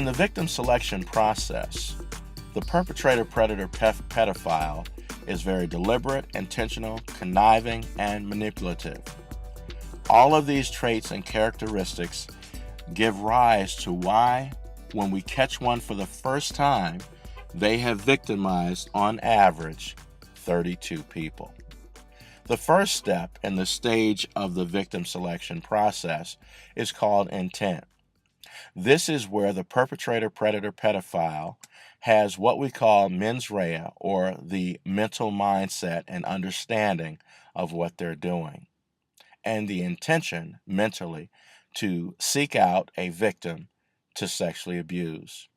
In the victim selection process, the perpetrator, predator, pedophile is very deliberate, intentional, conniving, and manipulative. All of these traits and characteristics give rise to why, when we catch one for the first time, they have victimized, on average, 32 people. The first step in the stage of the victim selection process is called intent. This is where the perpetrator, predator, pedophile has what we call mens rea, or the mental mindset and understanding of what they're doing, and the intention mentally to seek out a victim to sexually abuse.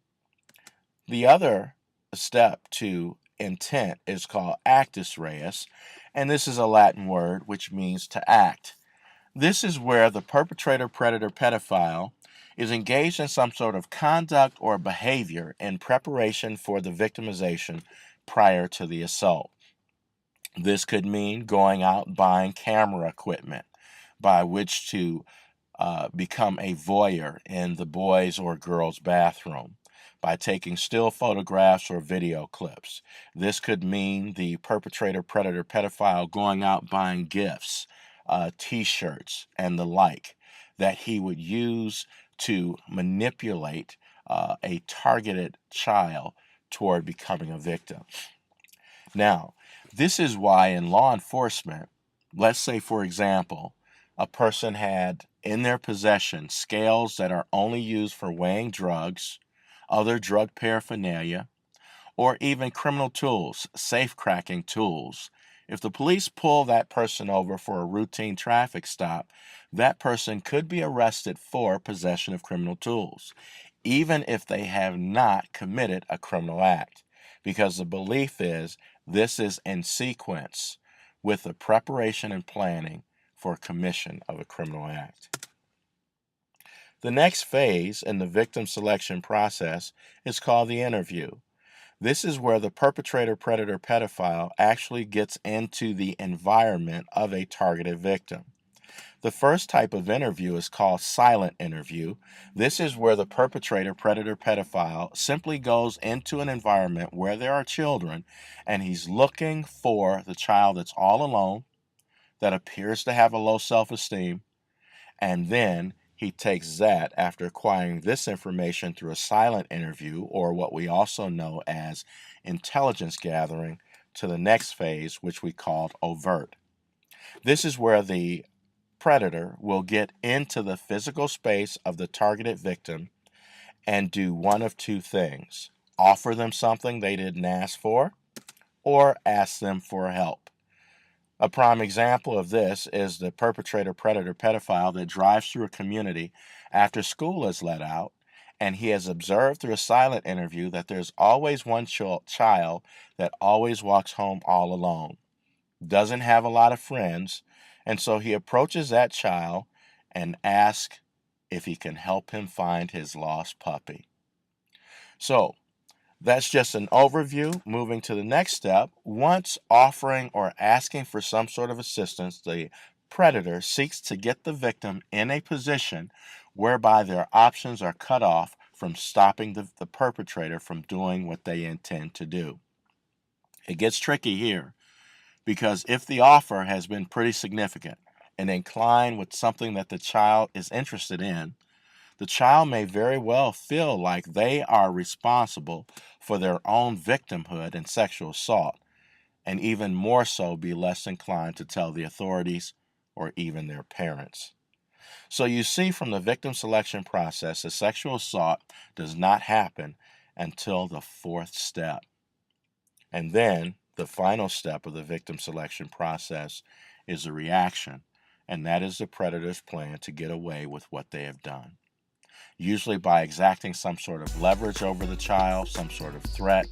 The other step to intent is called actus reus, and this is a Latin word which means to act. This is where the perpetrator, predator, pedophile is engaged in some sort of conduct or behavior in preparation for the victimization prior to the assault. This could mean going out buying camera equipment by which to become a voyeur in the boys' or girls' bathroom, by taking still photographs or video clips. This could mean the perpetrator, predator, pedophile going out buying gifts, t-shirts, and the like that he would use to manipulate a targeted child toward becoming a victim. Now, this is why in law enforcement, let's say, for example, a person had in their possession scales that are only used for weighing drugs, other drug paraphernalia, or even criminal tools, safe-cracking tools. If the police pull that person over for a routine traffic stop, that person could be arrested for possession of criminal tools, even if they have not committed a criminal act, because the belief is this is in sequence with the preparation and planning for commission of a criminal act. The next phase in the victim selection process is called the interview. This is where the perpetrator, predator, pedophile actually gets into the environment of a targeted victim. The first type of interview is called silent interview. This is where the perpetrator, predator, pedophile simply goes into an environment where there are children and he's looking for the child that's all alone, that appears to have a low self-esteem, and then he takes that, after acquiring this information through a silent interview, or what we also know as intelligence gathering, to the next phase, which we called overt. This is where the predator will get into the physical space of the targeted victim and do one of two things: offer them something they didn't ask for, or ask them for help. A prime example of this is the perpetrator, predator, pedophile that drives through a community after school is let out, and he has observed through a silent interview that there's always one child that always walks home all alone, doesn't have a lot of friends, and so he approaches that child and asks if he can help him find his lost puppy. So, that's just an overview. Moving to the next step, once offering or asking for some sort of assistance, the predator seeks to get the victim in a position whereby their options are cut off from stopping the perpetrator from doing what they intend to do. It gets tricky here, because if the offer has been pretty significant and inclined with something that the child is interested in, the child may very well feel like they are responsible for their own victimhood and sexual assault, and even more so be less inclined to tell the authorities or even their parents. So you see, from the victim selection process, a sexual assault does not happen until the fourth step. And then the final step of the victim selection process is the reaction, and that is the predator's plan to get away with what they have done, usually by exacting some sort of leverage over the child, some sort of threat,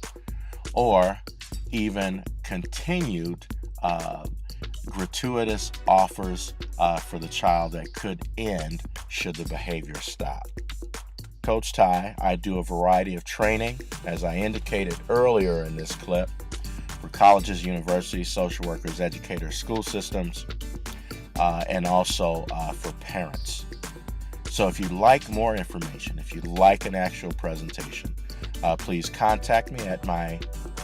or even continued gratuitous offers for the child that could end should the behavior stop. Coach Ty, I do a variety of training, as I indicated earlier in this clip, for colleges, universities, social workers, educators, school systems, and also for parents. So if you'd like more information, if you'd like an actual presentation, please contact me at my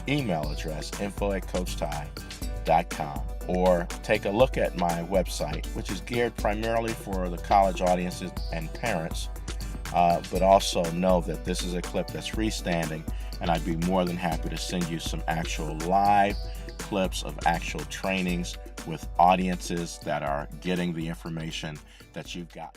email address, info@coachty.com, or take a look at my website, which is geared primarily for the college audiences and parents, but also know that this is a clip that's freestanding, and I'd be more than happy to send you some actual live clips of actual trainings with audiences that are getting the information that you've got.